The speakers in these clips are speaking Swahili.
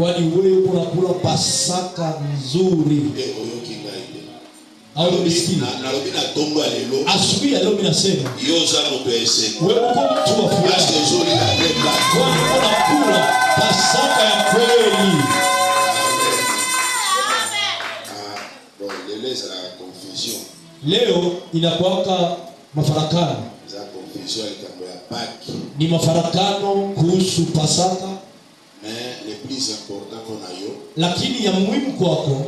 Kwani wewe unakula Pasaka nzuri. Au miskini. Asubuhi leo mimi nasema wewe uko mtu wa furaha. Kwani unakula Pasaka ya kweli. Leo inakuwaka mafarakano. Ni mafarakano kuhusu Pasaka. Le plus important qu'on a yo, lakini ya muhimu kwako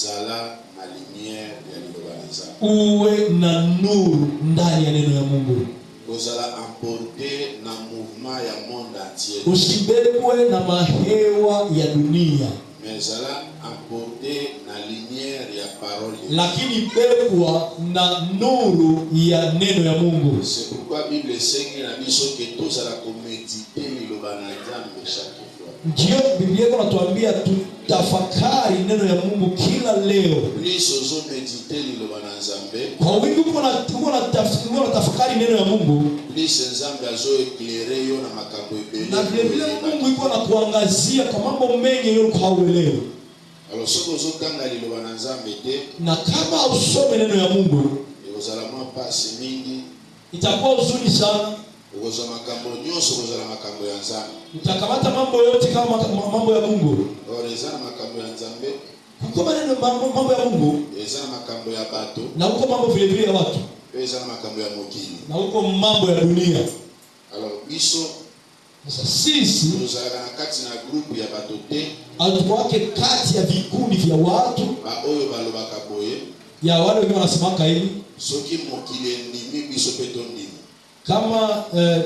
zala na lumière ya lilobanza, uwe na nuru ndani ya neno ya Mungu. Uzala emporter na mouvement ya monde entier, usibebwe na mahewa ya dunia, mais zala emporter na lumière ya parole, lakini bebwa na nuru ya neno ya Mungu. C'est pourquoi Bible enseigne na biso que tous ala méditer lilobanza chaque. Ndio Biblia inatuambia tutafakari neno ya Mungu kila leo. Kwa wingi uko tafakari neno ya Mungu. Na vile Mungu yuko na kuangazia kwa mambo mengi yule hauelewi. Na kama usome neno ya Mungu, itakuwa uzuri sana. Utakamata mambo yote kama mambo ya Mungu. Kuko maneno mambo ya Mungu. Na uko mambo vile vile ya watu. Na uko mambo ya dunia. Sasa sisi atuwake kati ya vikundi vya watu ya wale wenye wanasemaka hivi. Kama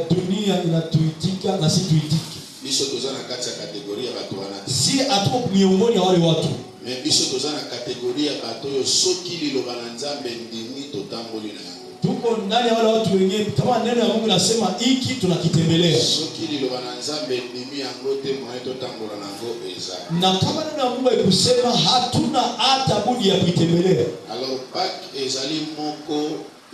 dunia inatuitika na si tuitike. Biso tozana kati ya kategoria watu wanati. Si atuko miongoni ya wale watu. Mais biso tozana kategoria watu yo soki lilobana Nzambe ndimi totamboli na yango. Tuko ndani ya wale watu wengine kama neno ya Mungu nasema hiki tunakitembelea. Soki lilobana Nzambe ndimi yango te mwae totambola nango eza. Na kama neno ya Mungu ikusema hatuna hata budi ya kuitembelea. Alors Pâques ezali moko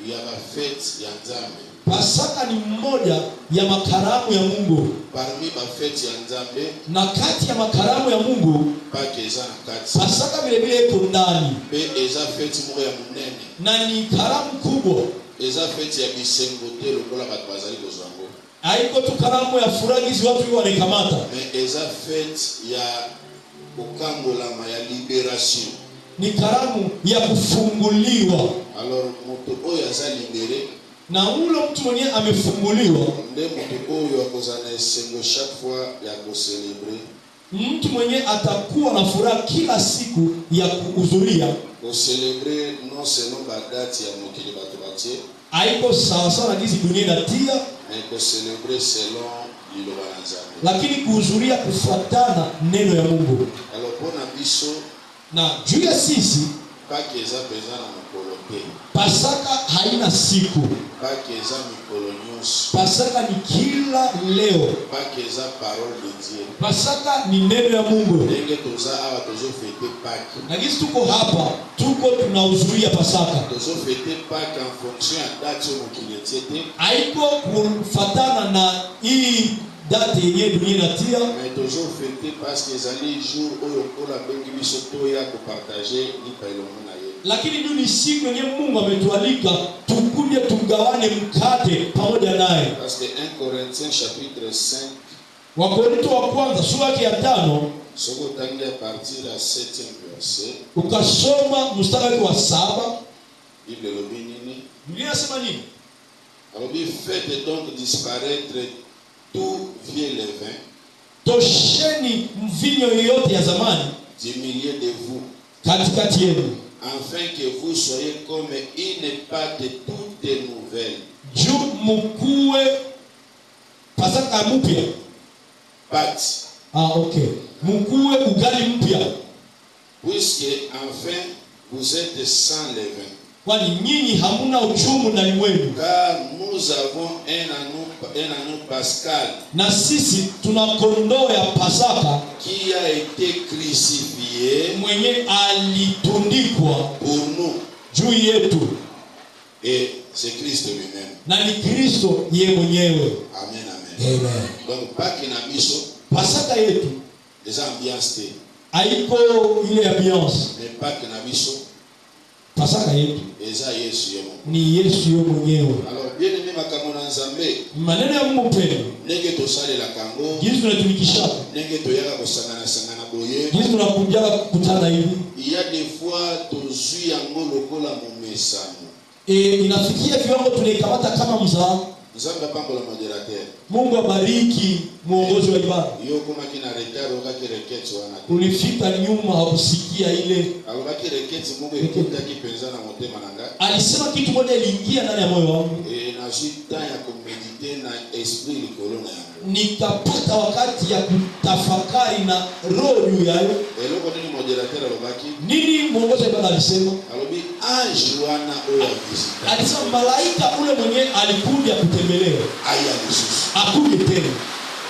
ya ba fête ya Nzambe. Pasaka ni mmoja ya makaramu ya Mungu. Parmi ba fête ya Nzambe, na kati ya makaramu ya Mungu, Pâques eza na kati. Pasaka vile vile iko ndani. Pe eza fête moko ya munene. Na ni karamu kubwa. Eza fête ya bisengo te lokola bato bazali kozwango. Haiko tu karamu ya furaha hizi watu wanakamata. Mais eza fête ya okangolama ya libération. Ni karamu ya kufunguliwa. Alors moto oyo aza libéré, na ule mtu mwenye amefunguliwa, ndio mtu oyo akozana esengo chaque fois ya kucelebre. Mtu mwenye atakuwa na furaha kila siku ya kuhudhuria. Kucelebre non selon la date ya mokili bato batie. Haiko sawa sawa na hizi dunia inatia. Mais kucelebre selon liloba Nzambe. Lakini kuhudhuria kufuatana neno ya Mungu. Alors pona biso na juu ya sisi Pâques eza peza na mokolo te. Pasaka haina siku. Pâques eza mikolo nyonso. Pasaka ni kila leo. Pâques eza parole de Dieu. Pasaka ni neno ya Mungu. Ndenge toza awa tozo fete Pâques. Na gisi tuko hapa, tuko tunahudhuria Pasaka. Tozo fete Pâques en fonction ya date mokili te. Haiko kufatana na hii date yenye dunia inatia. Mais toujours fêté parce que ezali jour oyo kola bengi biso toya ko partager ni pailongo na ye. Lakini ni siku yenye Mungu ametualika tukuje tugawane mkate pamoja naye. Parce que 1 Corinthiens chapitre 5. Wakorintho wa kwanza sura ya 5. Soko tangia partir la 7e verset. Ukasoma mstari wa 7. Bible lobi nini? Biblia inasema nini? Alors faites donc disparaître tout vieux levain. Tosheni mvinyo yote ya zamani du milieu de vous. Katikati yenu. Afin que vous soyez comme une pâte toute nouvelle. Juu mkuwe Pasaka mpya. Pâte. Okay. Mkuwe ugali mpya. Puisque enfin vous êtes sans levain. Kwani nyinyi hamuna uchungu ndani mwenu. Car nous avons un agneau pascal. Na sisi tuna kondoo ya Pasaka qui a été crucifié, mwenye alitundikwa pour nous, juu yetu. Et c'est Christ lui-même. Na ni Kristo yeye mwenyewe. Amen, amen. Amen. Donc Pâques na biso, Pasaka yetu des ambiances haiko ile ambiance mais pas que na biso pasaka yetu eza Yesu yemo ni Yesu yo mwenyewe. Alors bien aimé makambo na Nzambe maneno ya Mungu pendo ndenge tosalela kango jinsi tunatumikisha ndenge toyaka kusangana sangana boye jinsi tunakuja kukutana hivi. Il y a des fois tozui yango lokola momesano inafikia viwango tunaikamata kama mzaa. Nzambe pambola moderateur. Mungu abariki muongozi wa ibada. Yo kama kina retard wakati reketi wana. Ulifika nyuma hakusikia ile. Wakati reketi Mungu ikuta kipenza na motema nanga. Alisema kitu moja iliingia ndani ya moyo wangu. Na jita ya kumedite na esprit likolo na yangu. Nikapata wakati ya kutafakari na roho juu yayo. Eloko nini moderateur alobaki? Nini muongozi wa ibada alisema? Alobi ange wana oya visita. Alisema malaika ule mwenye alikuja kutembelea. Aya Yesu. Akuje tena.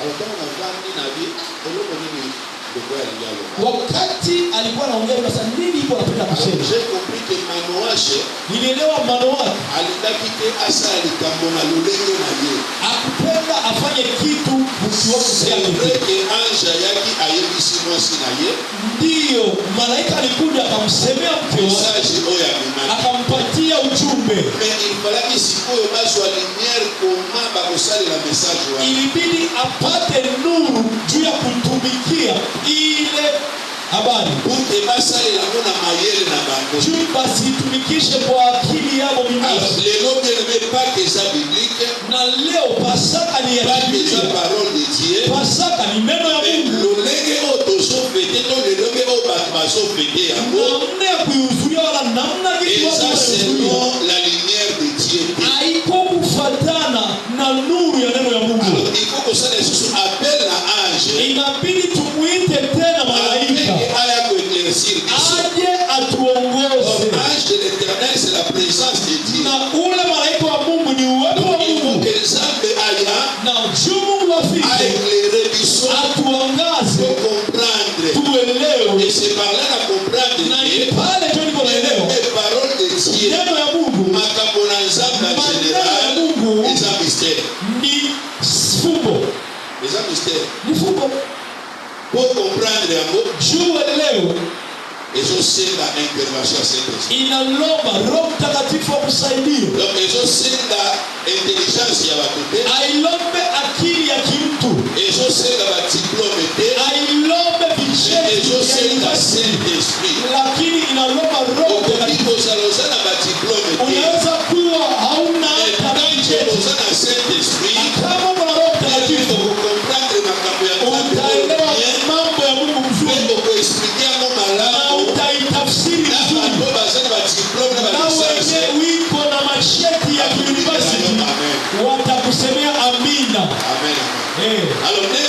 Alikuwa na vandi na bi eloko nini ndio alijalo. Wakati alikuwa anaongea kwa sababu nini ipo anapenda kusema. J'ai compris que Manoache nilielewa Manoache alitaki ke asa alikambo na lulenge na ye. Akupenda afanye kitu msiwako yake anja yake ayebisi mwasi na ye. Ndio malaika alikuja akamsemea mke wake. Akampatia ujumbe. Mais il fallait que sikoyo bazo la lumière comment ba kusali la message wa. Ilibidi apate nuru juu ya kutumikia ile habari. Ute basali la mona mayele na bango. Juu basi tumikishe kwa akili yao binafsi. Lelo bien pas que ça biblique. Na leo Pasaka ni ya Biblia. Parole de Dieu. Pasaka ni neno ya Mungu. Lolenge otoso fete to lelenge o batmaso fete yango. Namna ya kuhudhuria wala namna vitu watu wanahudhuria. La lumière de Dieu. Haiko kufuatana na nuru ya neno ya Mungu. Alors il faut que ça les appelle la ange. Inabidi tumuite tena malaika. Aje atuongoze. Ange de l'Éternel c'est la présence de Dieu. Na ule malaika wa Mungu ni uwepo wa Mungu. Na Mungu afike. Atuangaze. Comprendre. Tuelewe. Et c'est par là à comprendre. Na pale tu niko naelewa. Les paroles de Dieu. Neno ya Mungu. Makambo na Nzambe en général. Mungu. Les mystères. Ni fumbo. Les mystères. Ni fumbo. Pour comprendre yango. Tuelewe. Ezosenga intervention ya Saint-Esprit. Inalomba Roho Mtakatifu akusaidie. Donc ezosenga intelligence ya watu te. Ailombe akili ya kimtu. Ezosenga ba diplôme te. Ailombe vicheti. Ezosenga Saint-Esprit. Lakini inalomba Roho Mtakatifu. Ozalozana ba diplôme te. Unaweza kuwa hauna vicheti. Ozana Saint-Esprit. Kama una Roho Mtakatifu comprendre makambo ya Mungu. utaelewa mambo ya Mungu vizuri. Expliquer no malao. Utaitafsiri vizuri. Na wenye wiko na masheti ya university watakusemea amina. Amen. Alors ne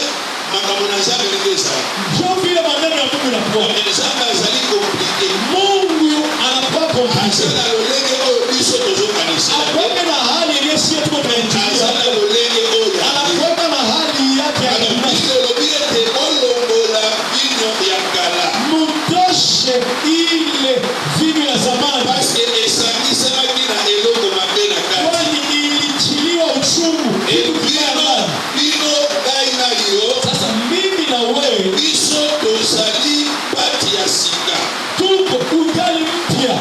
makambo na Nzambe ngeza. Ndio vile maneno ya Mungu yanakuwa. Nzambe azali compliqué. Mungu anakuwa compliqué. Azala lolenge oyo biso tozo kanisa. Akwenda na hali ile sio tuko tunaingia. Azala lolenge oyo. Anakwenda na hali yake ya kimwili. Lobiyete olongola vino ya kala. Mutoshe ile vino ya zamani. Parce que esangisa makina eloko mapena kati. Kwani ilichiliwa uchungu. Vino daina hiyo. Sasa mimi na wewe biso tozali pati ya sika. Tuko ugali mpya.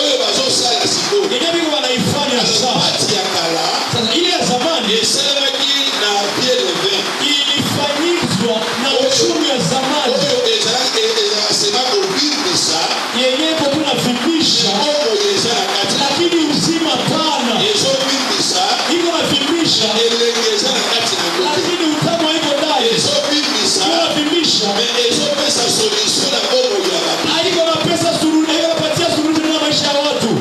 Oyo bazosala siko. Ndio wanaifanya sasa. Pati ya kala. Sasa ile ya zamani esalamaki na bien levé. Ilifanyizwa na uchungu ya zamani. Oyo ezalaki ezasema kobimbisa. Yenyewe tunavimbisha. Oyo ezala kati. Lakini uzima pana. Ezobimbisa. Iko navimbisha. Elenge ezala kati na kote. Lakini utamu iko ndani. Ezobimbisa. Tunavimbisha. Mais ezopesa solution na bomo ya watu. Haiko na pesa suluhu, haiko napatia suluhu na maisha ya watu.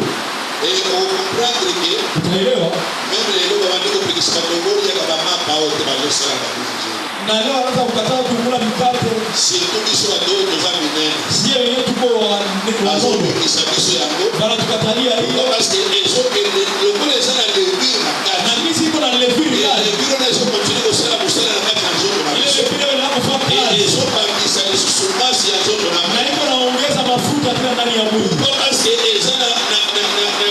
Comprendre que utaelewa même les lois bandiko pikisika tongoli ya baba mapa wote bazosala na bizu. Na leo anaanza kukataa kukula mikate. Surtout biso wa dogo za minene. Sio wenyewe tuko wazono. Kisa biso yango. Bana tukatalia hiyo. Parce que ezo que le kule sana levir na kati. Na mimi siko na levir ya. Levir na ezo continue kusala musala na kati na zono na biso. Ile levir na kufanya kazi. Ezo pangisa susumasi ya zono na. Na iko naongeza mafuta tena ndani ya mwili. Parce que ezana na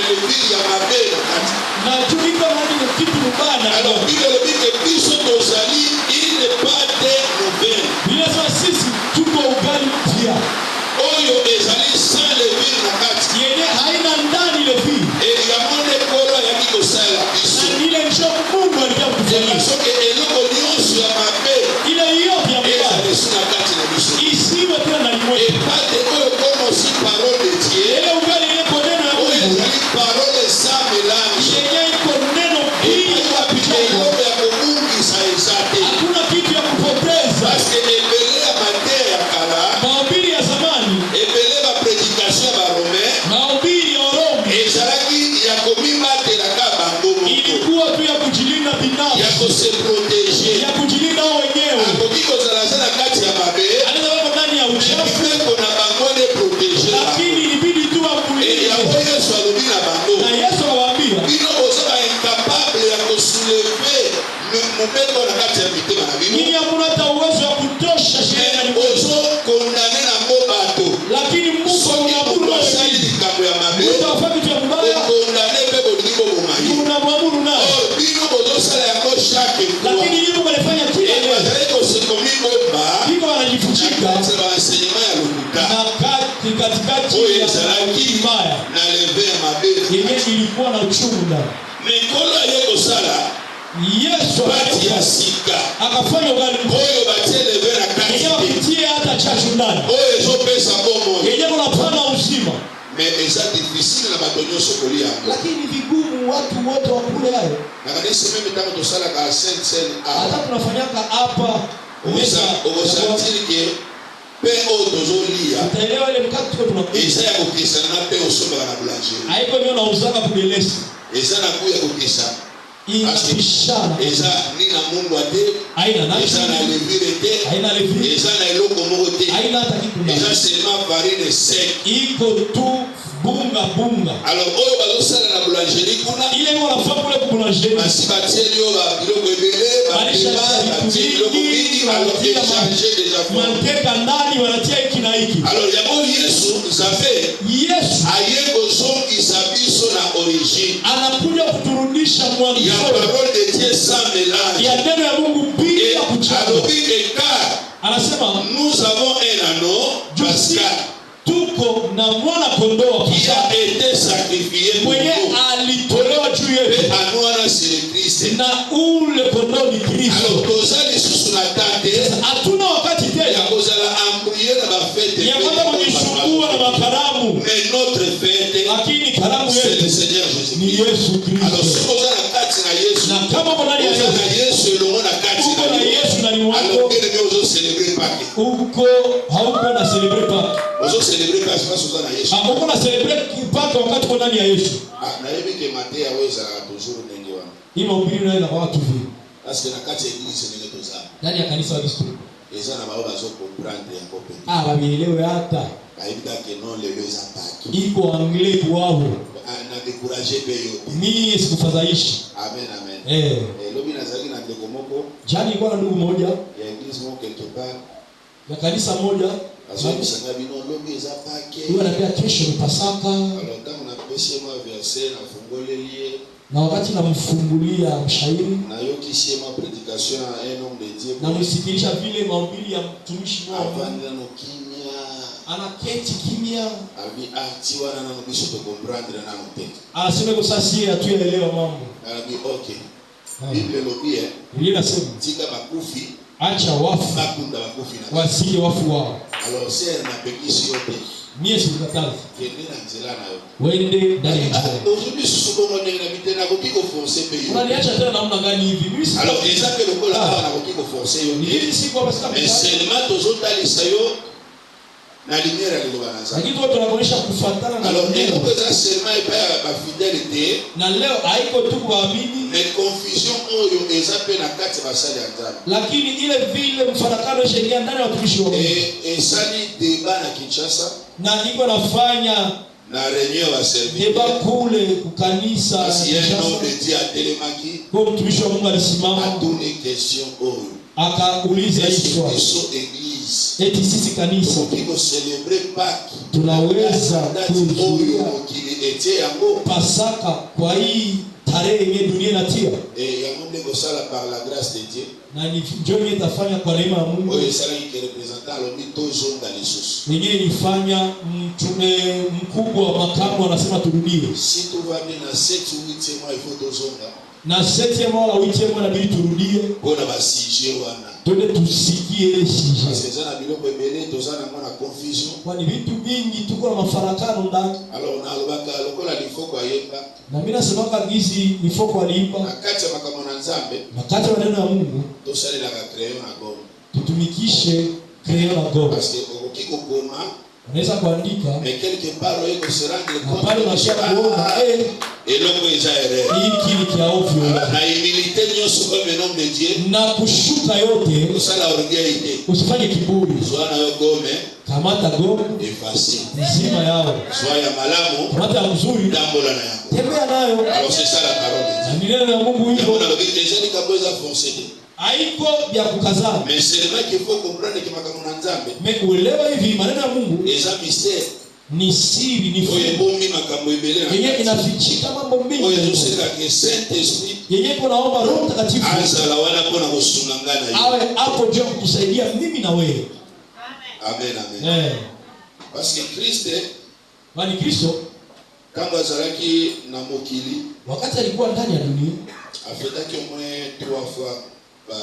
levir ya mabele kati. Na tuliko ndani ya kitu mbaya. Alors bile le biso tozali il n'est pas de nouvelle. Bila sisi tu ilifichika na katikati ya mbaya yenye ilikuwa na uchungu ndani. Yesu akafanya ugali yenye wapitie hata chachu ndani yenye kunapana uzima. Lakini vigumu watu wote wakule hayo. Hata tunafanyaka hapa utaelewa ile mkate tuko tunakula. Haiko ndio nauzaka kudelesi. Inapishana. Haina nani? Haina levire. Haina hata kitu. Iko tu bunga. Alors oyo bazosala na boulangerie kuna ile ngo la femme kule ku boulangerie basibateli yo ba biloko ebele ba biloko mingi alors changer déjà manteka ndani wanatia hiki na hiki. Alors yabo Yesu ayeko zongisa biso na origine, anakuja kuturudisha mwanzo ya parole de Dieu sans mélange, ya neno ya Mungu bila kuchanganya. Anasema nous avons un agneau pascal, tuko na mwana kondoo qui a été sacrifié mwenye alitolewa juu yetu, anwana c'est le Christ, na ule kondoo ni Kristo. Alors tozali susu na tante hatuna wakati tena ya kozala embrouillé na ba fête ya kwenda kujisumbua na makaramu, mais notre fête lakini karamu yetu c'est le Seigneur Jésus ni Yesu Kristo. Alors si kozala kati na Yesu, na kama kuna Yesu elongo na kati na Yesu na ni wako, alors que nous ozo célébrer Pâques, uko hauko na célébrer Pâques, ozo célébrer Pâques parce que na Yesu uko na célébrer Pâques wakati kuna ndani ya Yesu. Na yebi ke maté aweza toujours ndenge wana hii mahubiri nayo kwa watu hivi, parce que na kati ya église ndenge toza ndani ya kanisa la Kristo eza na bao bazo comprendre ya kope babielewe hata kaibika ke non le leza Pâques iko anglais kwao na décourager peyo mimi sikufadhaishi. Amen. Lobi nazali na ndeko moko jani iko na ndugu moja ya église moko quelque part ya kanisa moja azobisanga bino lobi eza Pâques hiyo anapia kesho ni Pasaka. Alors tangu na pesi ma verset na fungolelie na wakati namfungulia mshairi na yokisie ma prédication à un homme de Dieu na msikilisha vile mahubiri ya mtumishi wao avanda no kimia anaketi kimya abi atiwa na biso to comprendre na note anasema kwa sasa yeye atuelewa mambo abi okay Bible lobie ile nasema tika bakufi acha wafu bakunda bakufi na wasije wafu wao. Alors c'est na pekisi yote mie sikataza kendina nzela nayo wende ndani ya njia. Aujourd'hui suko ngone na bitena ko kiko forcer pe yo unaniacha tena namna gani hivi mimi si alors exemple le kola na ko kiko forcer yo ni si kwa basi kama seulement tozotali sayo na lumière ya libanza lakini watu wanaonyesha kufuatana na alors ndio kwa seulement ba fidélité na leo haiko tu kuamini mais confusion oyo ezape na kati basali ya nzambe, lakini ile vile mfarakano sheria ndani ya watumishi wa Mungu sali débat na Kinshasa na iko nafanya na réunion wa service débat kule kukanisa kwa mtumishi wa Mungu alisimama atune question oyo akauliza hizo eti sisi kanisa tunaweza kuzuia Pasaka kwa hii tarehe yenye dunia inatia na ni njoo itafanya kwa neema ya Mungu yenyewe ilifanya mtume mkubwa wa makamu anasema turudie na 7e mois la 8e mois na bili turudie bona basije wana twende tusikie ile sije parce que zana biloko ebele tozana mwana confusion kwani vitu vingi tuko na mafarakano ndani. Alors na lobaka lokola lifoko ayemba na mimi nasemaka gizi lifoko aliimba na kati ya makambo na Nzambe na kati ya neno ya Mungu tosali la crayon na gomme tutumikishe crayon na gomme parce que okiko koma unaweza kuandika mais quelque part on se rendre compte pale unashaka kuona eloko eza erreur hiki ni kia ovyo na humilité nyoso comme le nom de Dieu na kushuka yote usala orgueil usifanye kiburi zwana yo gomme kamata gomme effacer nzima yao soya malamu kamata mzuri dambola na yako tembea nayo. Alors c'est ça la parole de Dieu na neno la Mungu hivyo na lobi déjà ni kaboza foncer haiko vya kukazana mais seulement qu'il faut comprendre que makambo na Nzambe mais uelewa hivi maneno ya Mungu eza mystère ni siri ni oyebongi makambo ebele na yenye inafichika mambo mengi oyezoseka ke Saint Esprit yenye kunaomba Roho Mtakatifu azala wana pona kusungangana awe hapo ndio kutusaidia mimi na wewe. Amen, amen. Parce que Christ, wani Kristo kama zaraki na mokili, wakati alikuwa ndani ya dunia, afetaki mwe 3 fois ba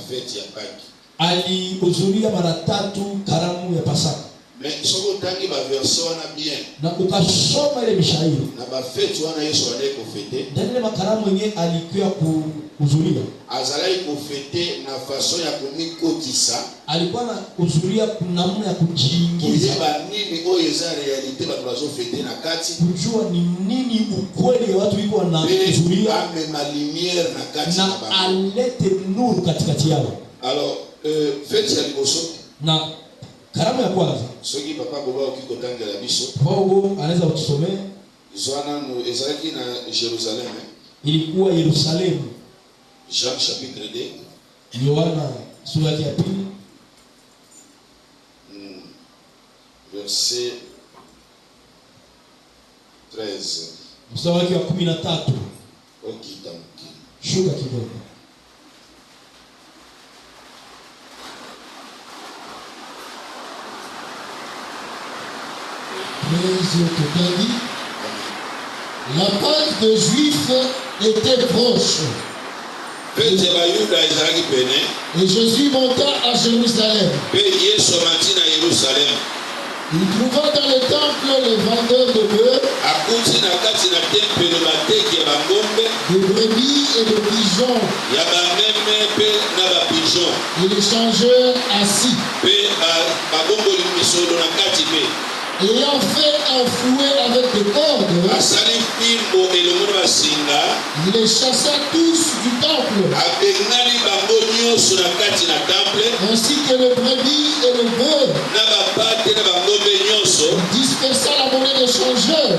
fête ya Pâques. Alihudhuria mara 3 karamu ya Pasaka. Mais soko tangi ba version na bien. Na ukasoma ile mishairi. Na ba fête wana Yesu aleko fete. Ndani ya makaramu yenyewe alikuwa kuhudhuria. Azalai ko fete na façon ya kumikotisa. Alikuwa na kuhudhuria namna ya kujiingiza. Kujua nini oyo za realite ba tunazo fete na kati. Kujua ni nini ukweli wa watu wiko wanahudhuria. Ame ma lumière na kati na alete nuru katikati yao. Alors fête ya liboso na karamu ya kwanza soki papa boba ukiko tanga la biso Paulo anaweza kutusomea zwana no ezalaki na Jerusalem. Ilikuwa Yerusalemu. Jean chapitre 2 Yohana sura ya 2 verset 13 mstari wa 13. Okitamki Shuka kidogo. La Pâque des Juifs était proche. Et Jésus monta à Jérusalem. Il trouva dans le temple les vendeurs de bœufs, de brebis et de pigeons. Et les changeurs assis. Ayant fait un fouet avec des cordes, il les chassa tous du temple, ainsi que les brebis et les bœufs. Il dispersa la monnaie des changeurs.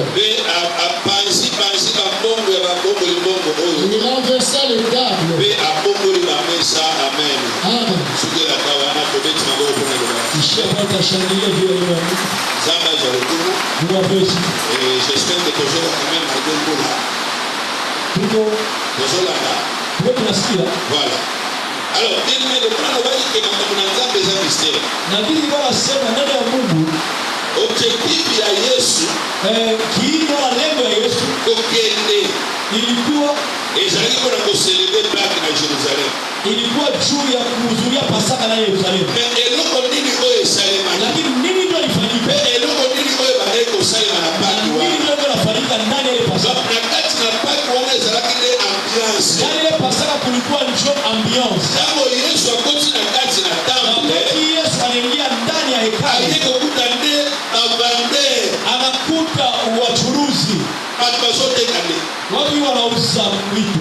Il renversa les tables. Amen. J'espère que toujours quand même voilà. Alors, il met le plan de que objectif ya Yesu ilikuwa ezali kona ko célébrer Pâques na Jérusalem. Ilikuwa juu ya kuhudhuria Pasaka na Yerusalemu. Mais eloko nini oyo esalema? Lakini nini ndio ilifanyika? Eloko nini oyo baye ko salema na Pâques wa? Nini ndio ilifanyika ndani ya Pasaka? Na kati na Pâques wana ezalaki ile ambiance. Ndani ya Pasaka kulikuwa njo ambiance. Kama Yesu akoti na kati na temple. Yesu aliingia ndani ya hekalu. Aliyekuta nde abande. Anakuta wachuruzi. Watu wanauza vitu.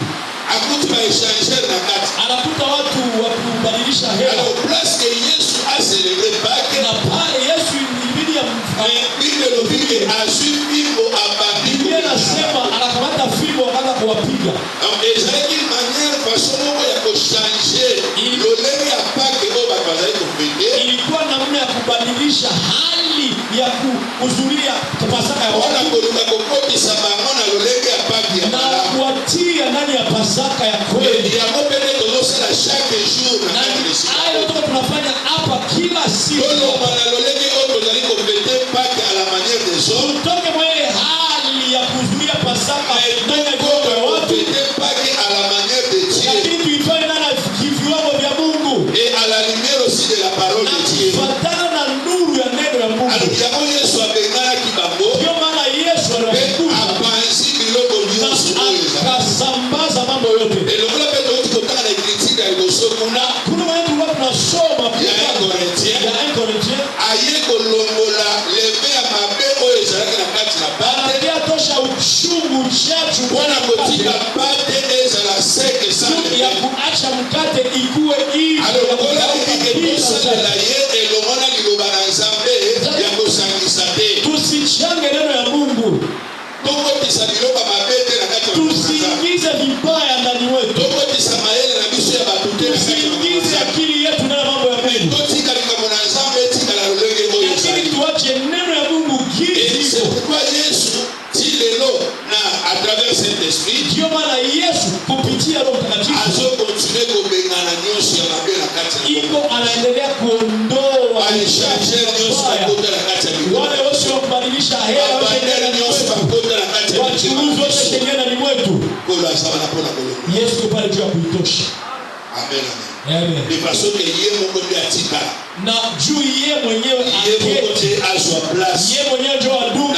Akuta échangeur na kati. Anakuta watu wa kubadilisha hela. Alors place que Yesu a célébré Pâques. Na pale Yesu ilibidi amfanye azimbo abandi. Biblia inasema anakamata fimbo akaanza kuwapiga. Donc ezalaki une manière façon moko ya kuchanger lolenge ya Pâques oyo bato bazali kofete. Ilikuwa namna ya kubadilisha hali ya kuhudhuria Pasaka ya watu. Wanakuruka kokotisa bango na lolenge ya Pâques ya na kuatia ndani ya Pasaka ya kweli. Ya mopende tozosala chaque jour na hayo ndio tunafanya hapa kila siku. Lolo mana lolenge oyo tozali kofete Pâques à la manière des autres. Tutoke mwenye hali ya kuhudhuria Pasaka ndani ya watu. Pâques à la manière de Dieu. Lakini tuifanye na viwango vya Mungu. Et à la lumière aussi de la parole de Dieu. Fatana na nuru ya neno la Mungu. Alors Yesu abengana kibango. Ndio maana Yesu anakuja. Apanzi biloko nyonso oyo. Akasambaza mambo yote. Elongola pe to kutana na écriture ya liboso kuna. Kuna watu tunasoma ya Corinthiens. Aye kolongola leve ya mabe oyo ezalaki na kati na pate. Ndio tosha uchungu chachu wana kotika pate ezala seke sana ya kuacha mkate ikuwe hivi. Alors kola ikitosa la ye elongona liloba na Nzambe ya kosangisa te. Tusichange neno ya Mungu. Toko tisa biloba mabete na kati ya tusiingize vibaya ndani wetu. Toko tisa maele na biso ya batute na kati ya tusiingize akili yetu ndani mambo ya Mungu. Totika likambo na Nzambe tika la lolenge oyo. Lakini tuache neno ya Mungu gizi. C'est pourquoi Yesu tilelo na à travers Saint-Esprit. Ndio maana Yesu kupitia Roho Mtakatifu azo continue kubengana nyosho ya mabe na kati ya iko anaendelea kuondoa changer haitosha. Amen. Amen. De façon que yeye Mungu ndiye atika. Na juu yeye mwenyewe aketi, yeye mwenyewe ndio adumu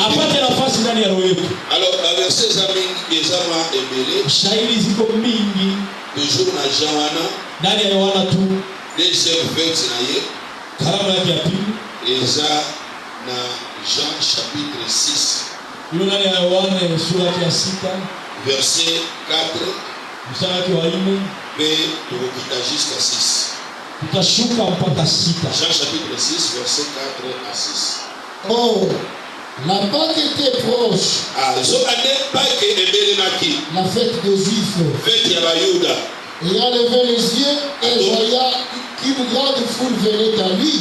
apate nafasi ndani ya roho yetu. Alors verset za mingi ezama ebele. Shairi ziko mingi toujours na Johanna ndani ya Yohana tu. Deuxième fête na ye karamu yake ya pili eza na Jean chapitre 6. Hiyo ndani ya Yohana sura ya 6 verset 4 mstari wake wa 4 mais tukita jusqu'à 6. Tutashuka mpaka 6. Jean chapitre 6 verset 4 à 6. Oh, la Pâque était proche. La fête des Juifs. Fête ya Bayuda. Ayant levé les yeux, elle voya qu'une grande foule venait à lui.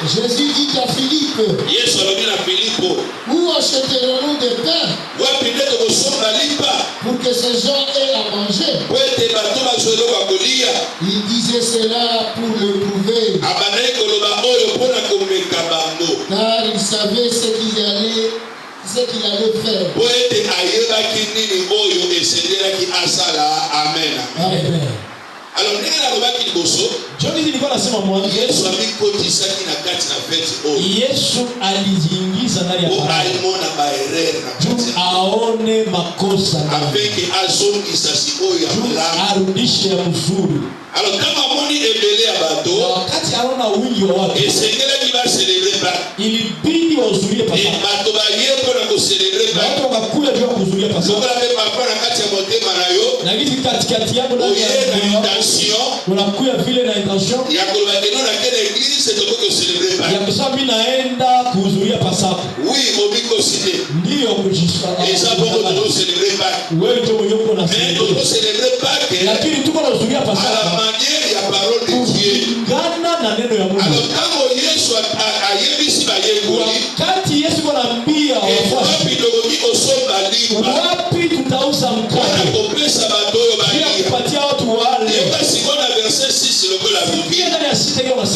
Jésus dit à Philippe, où achèterons-nous des pains pour que ces gens aient à manger? Il disait cela pour le prouver, car il savait ce qu'il allait faire. Amen. Alors Yesu alijiingiza ndani ya aone makosa arudishe ya mzuri. Alors kama moni ebele ya bato wakati aona wingi wa watu ilibidi wazurie Pasaka. Bato bayepo na kucelebre watu wakakuja juu kuzuria Pasaka. Na hivi katikati yako ndani ya intention unakuja vile na intention ya kulibakeno na kile église toko kucelebre Pasaka. Ya kusema mimi naenda kuzuria Pasaka. Oui, obiko cité. Ndio kujishika. Eza bongo toko celebre Pasaka. Wewe ndio mwenye uko na celebre Pasaka. Lakini tuko na kuzuria Pasaka. Manière ya parole de Dieu. Gana na neno ya Mungu. Alors kama Yesu ayebisi bayekoli. Wakati Yesu anambia wafuasi wapi tutauza mkate kupesa badoyo bila kupatia watu wale. Sikona verset 6 lokola Biblia.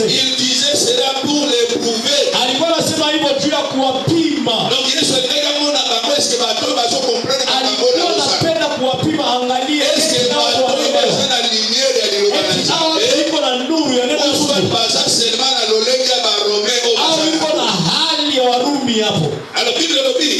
Il disait cela pour l'éprouver. Alikuwa anasema hivyo juu ya kuwapima. Donc Yesu alitaka kuona kama est-ce que badoyo bazo comprendre kama bona. Anapenda kuwapima, angalie est-ce que badoyo bazana lumière ya lilobana. Iko na nuru ya neno la Mungu. Baza seulement na lolenge ya Baromeo. Iko na hali ya Warumi hapo. Alors Bible lobi.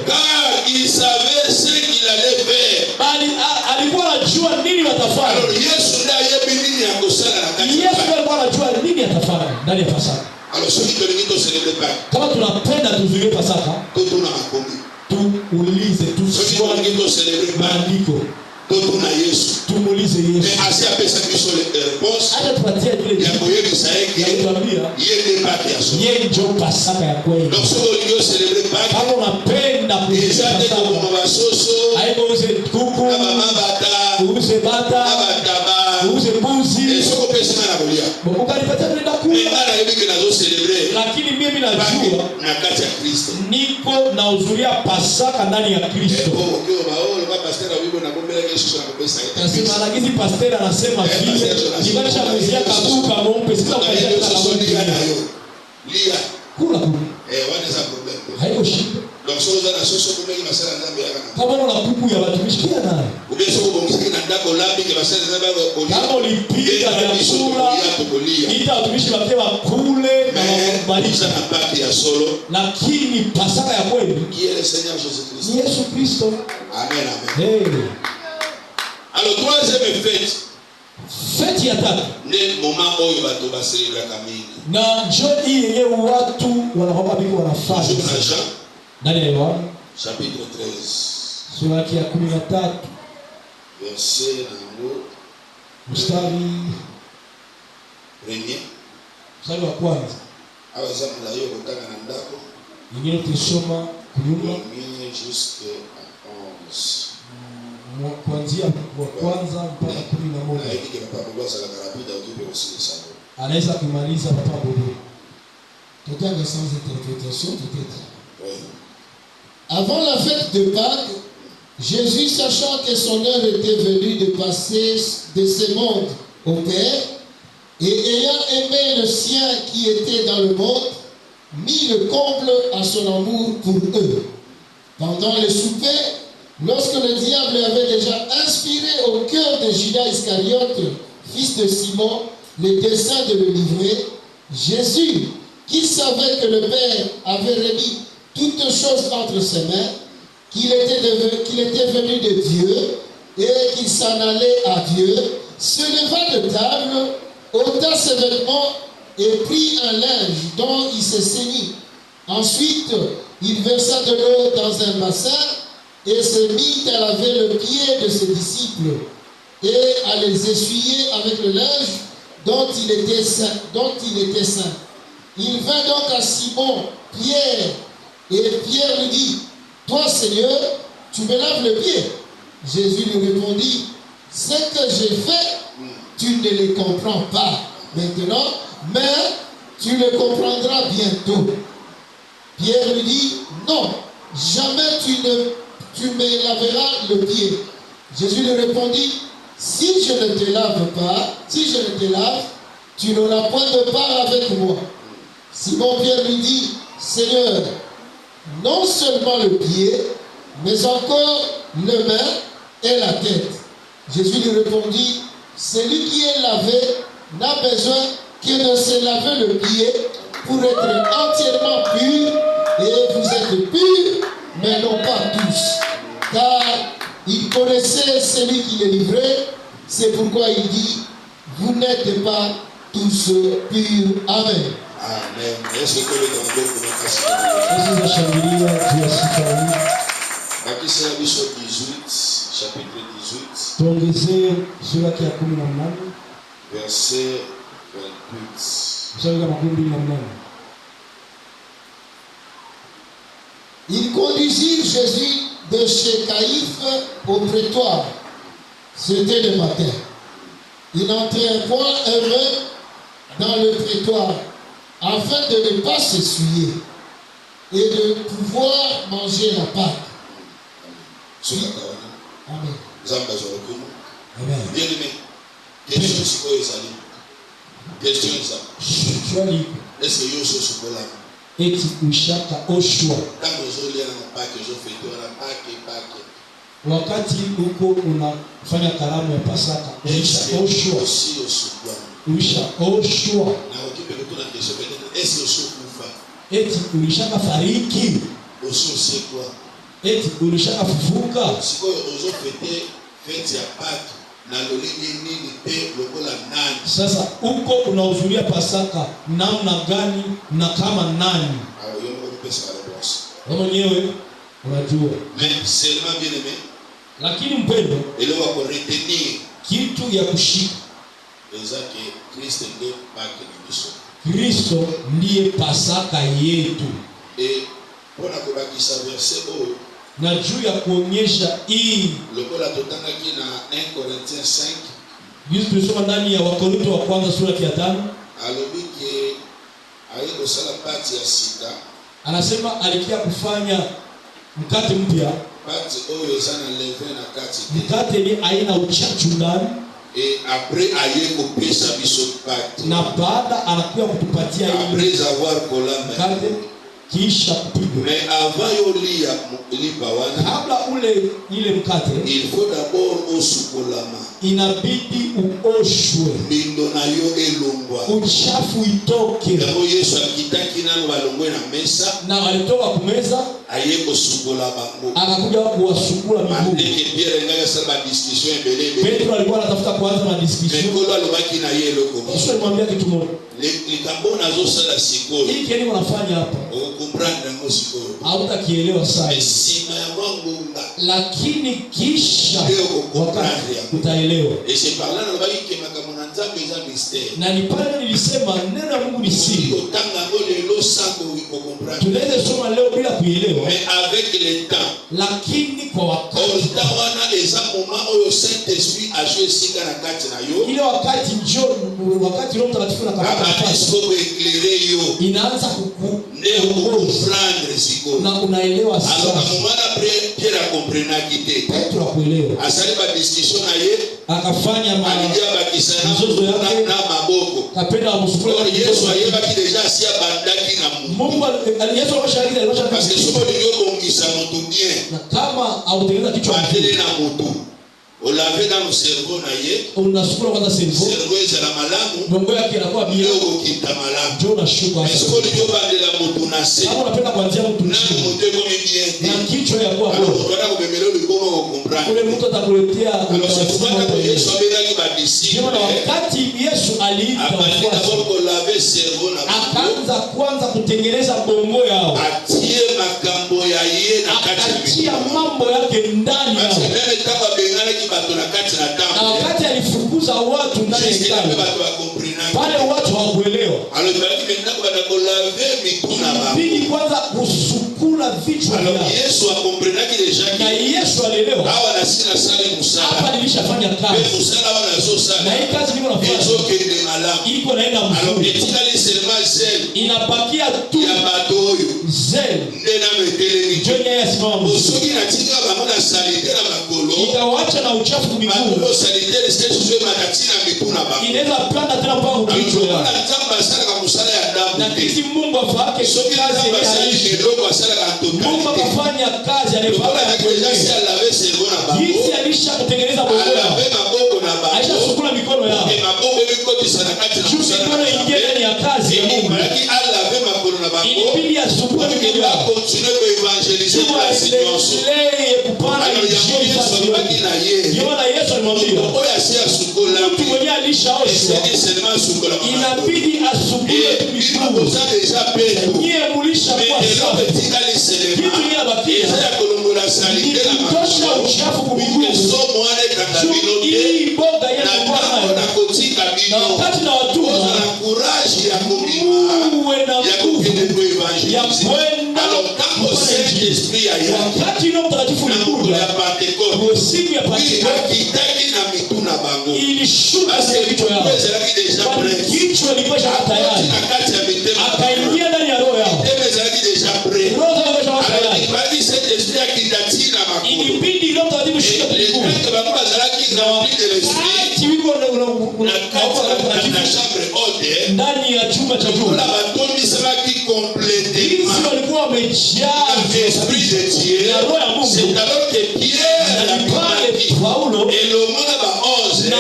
Car il savait ce qu'il allait faire. Bali alikuwa anajua nini watafanya. Alors Yesu ndiye ayebi nini akosana na kati. Yesu alikuwa anajua nini atafanya ndani ya Pasaka. Alors ceux qui te l'invitent au célébrer Pâques. Kama tunapenda tuzuie Pasaka, totuna makombi. Tuulize tuswali au célébrer maandiko. Totuna Yesu. Tumuulize Yesu. Mais assez à pesa biso les réponses. Hata tupatie vile ya koyebi saiki. Tuambia. Yeye Pâques ya so. Yeye ndio Pasaka ya kweli. Donc ceux qui veulent célébrer Pâques. Kama unapenda kuzuia Pasaka. Haiko uze kuku. Kama bata. Uze bata. Abataba. Uze mbuzi. Soko pesa na kulia. Ukanipatia kwenda kula. Ngara hivi kinazo célébrer. Lakini mimi najua na kati ya Kristo. Niko na uzuria Pasaka ndani ya Kristo. Nasema lagizi pastor anasema vile nibalisha muzia kabuka mompe sasa ukaja na lia kula kula wanaweza problem haiko shida. Donc soza na soso kumeki masala nzambe yaka kama una kuku ya watumishi pia nayo ubeso kubomsiki na ndako labi ke masala nzambe yako kama ulipiga ya kula ita watumishi wake wakule na wakubalisa na pati ya solo. Lakini Pasaka ya kweli qui est le Seigneur Jésus-Christ. Yesu Kristo. Amen, amen. Hey. Alors troisième fête. Fête ya tatu. Ne moment oyo bato ba célébrer kamini. Na jodi yenye watu wanaomba biko wanafanya. Ndani ya Yohana chapitre 13. Sura ya 13. Verset nango. Mstari premier. Mstari wa kwanza. Awa zamu la yo kutaka na ndako. Ingine tusoma kunyuma jusqu'à 11. Kuanzia wa kwanza mpaka 11. Anaweza kumaliza papa bobo. Total sans interprétation peut-être. Avant la fête de Pâques, Jésus, sachant que son heure était venue de passer de ce monde au Père, et ayant aimé le sien qui était dans le monde, mit le comble à son amour pour eux. Pendant le souper, lorsque le diable avait déjà inspiré au cœur de Judas Iscariote, fils de Simon, le dessein de le livrer, Jésus, qui savait que le Père avait remis toutes choses entre ses mains, qu'il était venu de Dieu et qu'il s'en allait à Dieu, se leva de table, ôta ses vêtements et prit un linge dont il se ceignit. Ensuite, il versa de l'eau dans un bassin et se mit à laver le pied de ses disciples et à les essuyer avec le linge dont il était saint. Il vint donc à Simon, Pierre, et Pierre lui dit, « Toi, Seigneur, tu me laves le pied. » Jésus lui répondit, « Ce que j'ai fait, tu ne le comprends pas maintenant, mais tu le comprendras bientôt. » Pierre lui dit, « Non, jamais tu me laveras le pied. » Jésus lui répondit, « Si je ne te lave, tu n'auras point de part avec moi. » Simon Pierre lui dit, « Seigneur, non seulement le pied, mais encore les mains et la tête. » Jésus lui répondit, « Celui qui est lavé n'a besoin que de se laver le pied pour être entièrement pur, et vous êtes purs, mais non pas tous. » Car il connaissait celui qui le livrait, c'est pourquoi il dit, « Vous n'êtes pas tous purs. » Amen. Amen. Est-ce que le temps Bakisa Biso 18, chapitre 18, verset 28. Il conduisit Jésus de chez Caïphe au prétoire. C'était le matin. Il entrait un point heureux dans le prétoire, afin de ne pas s'essuyer et de pouvoir manger la Pâque. Amen. Amen. Bien aimé. Question sur quoi ils allaient. Question ça. Est-ce que yo so sukola? Eti ushaka oshwa. Kama uzolia na Pâque, je fais toi la Pâque. Wakati uko unafanya karamu ya Pasaka, uisha oshwa. Uisha oshwa. Na ukipe kutuna kesho peut-être est-ce que usokufa? Eti ulishaka fariki. Usosekwa. Eti ulishaka fufuka. Siko ozo fete ya Pâque na lolini nini pe lokola nani. Sasa uko unahudhuria Pasaka namna gani na kama nani? Yongo pesa réponse. Wewe mwenyewe unajua. Mais seulement bien aimé. Lakini mpendo, ile wako retenir kitu ya kushika ezake Kristo ndiye Pâque ni biso. Kristo ndiye Pasaka yetu. Pona kubakisa verset oyo na juu ya kuonyesha hii lokola totangaki na 1 Corinthiens 5 Yesu tulisoma ndani ya Wakorintho wa kwanza sura ya 5 alobike aiko sala pati ya sika, anasema alikia kufanya mkate mpya, pati oyo sana levain na kati mkate ni aina uchachu ndani, et après ayeko pesa biso pati, na baada anakuja kutupatia hii après avoir mkate kisha kupigwa. Mais avant yo lipa wana, kabla ile mkate il faut d'abord osukolama, inabidi uoshwe, mindo na yo elongwa, uchafu itoke. Ndio Yesu akitaki nalo balongwe na mesa, na walitoka kumeza ayeko sukola bango, akakuja kuwasukula miguu. Ndike Pierre ngaya sala discussion belebe, Petro alikuwa anatafuta kuanza na discussion, Petro alobaki na yelo kwa Yesu alimwambia kitu moja, likambona zo sala sikolo hii kieni wanafanya hapa ukumbranda ngo sikolo hautakielewa sana, sima ya Mungu lakini kisha wakati utaelewa. Et par là alobaki ke makamona nzambe za mystère, na ni pale nilisema neno la Mungu ni siri, utanga ngole lo sango ukombranda, tunaweza soma leo bila kuelewa, mais avec le temps, lakini kwa wakati wana eza moment oyo Saint Esprit a joué sika na kati na yo, ile wakati njoo, wakati Roho Mtakatifu na kama nafasi pour éclairer yo, inaanza kukuongoza na unaelewa sasa. Alors moment après Pierre a compris kite Petro akuelewa, asali ba discussion na ye, akafanya mzozo yake na maboko kapenda msukule. Yesu ayeba ki deja si abandaki na Mungu Yesu alishahidi parce que somo ndio bongisa moto bien. Na kama hautengeneza kichwa mzuri na moto. Olave dans le cerveau na ye. Unasukula kwanza cerveau. Cerveau za malamu. Bongo yake inakuwa bien. Leo kita malamu. Ndio unashuka hapo. Est-ce que ndio bande la moto na se. Kama unapenda kuanzia mtu chini. Na moto iko bien. Na kichwa ya kuwa bora. Unataka kubembelea ulikomo comprendre. Ule mtu atakuletea utawasiliana kwa Yesu abelaki badisi. Ndio wakati Yesu aliita wafuasi. Akaanza kwanza kutengeneza bongo yao. Atie makambo ya ye na kati ya mambo yake ndani yao. Na wakati alifukuza watu ndani ya hekalu, pale watu hawakuelewa. Ilibidi kwanza kusukula vichwa vyao. Na Yesu alielewa. Hapa nilishafanya kazi. Na hii kazi niko nafanya. Iko naenda mzuri. Inapakia tu zeli. Jone ya simama. Itawacha na uchafu miguu. Inaweza panda tena mpaka ukichwa yao. Na kisi Mungu afake kazi ya haishi. Mungu afanya kazi ya nefaka ya kwenye. Jinsi alisha kutengeneza bongo yao. Aisha sukula mikono yao. Jusi mikono ingie ndani ya kazi ya Mungu. Ilibidi ya sukula mikono yao. Tuwaendelee kupana injili fasi yote. Yona Yesu alimwambia. Mtu mwenye alishaoshwa. Inabidi asukule mikono. Nyie mulisha kwa safi. Kitu nye abakia. Nikitosha uchafu kumiguu. Hii boga yetu kwa nayo. Na wakati na watuma. Uwe na nguvu ya kwenda wakati ino mtakatifu ulikuja kwa siku ya Pentekoste ilishuka kwa kichwa yao. Kichwa ilikuwa tayari. Akaingia ndani ya roho yao. Roho zao ilikuwa tayari. Ilibidi ino mtakatifu shika miguu. Na wakati wiko ndani ya chumba cha juu. Hizi walikuwa wamejaa na roho ya Mungu. Na pale Paulo na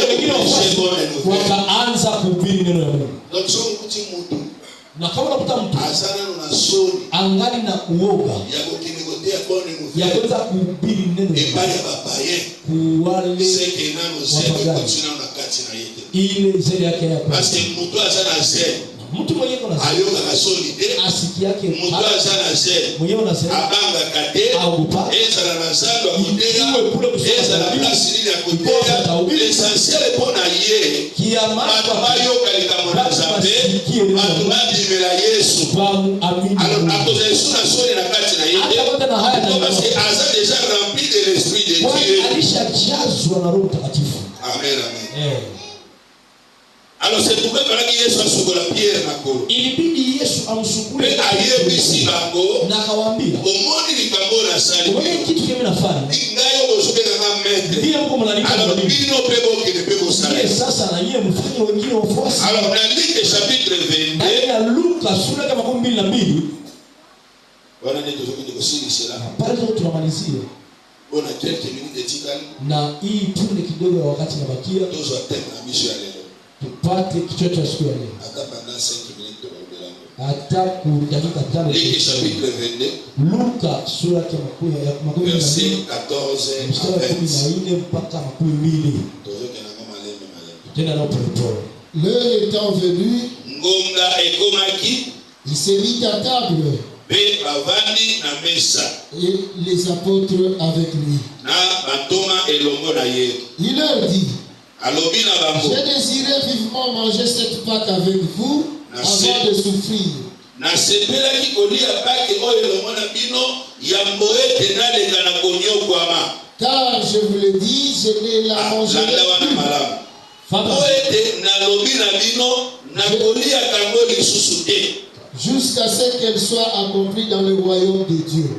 wengine wakaanza kuhubiri neno la Mungu. Na kama unakuta mtu angali na uoga ya kuweza kuhubiri neno kuwale wapagani, ile zeli yake ya kwa mtu mwenye kuna zeli asiki yake mwenye una zeli au kupa iwe kule kusoma alishajazwa na Roho Mtakatifu. Amen, amen. Alors c'est pourquoi Yesu asukola Pierre na kolo. Ilibidi Yesu amsukule ayebisi bango na akawaambia, omoni likambo na sali. Wewe kitu kile mnafanya. Ngayo bozobena na maître. Ndio mko mnalipa. Alors bino pebo kile pebo sali. Sasa na yeye mfanye wengine wafuasi. Alors dans Luc chapitre 22. Na Luka sura kama 12. Bwana ndio tuzokundi cela. Pale tunamalizia. Bona quelques minutes tikali. Na hii punde kidogo ya wakati nabakia. Tozo tena misho ya leo. Tupate kichwa cha siku ya leo. Hata dakika 5. Luc chapitre 22. Luka sura ya 12 verset 14 à 20. mpaka 12. Tena na pole. L'heure étant venue, ngonga ekomaki, il se mit à table. Et les apôtres avec lui. Il leur dit, j'ai désiré vivement manger cette Pâque avec vous avant de souffrir. Car je vous le dis, je ne la mangerai plus jusqu'à ce qu'elle soit accomplie dans le royaume de Dieu.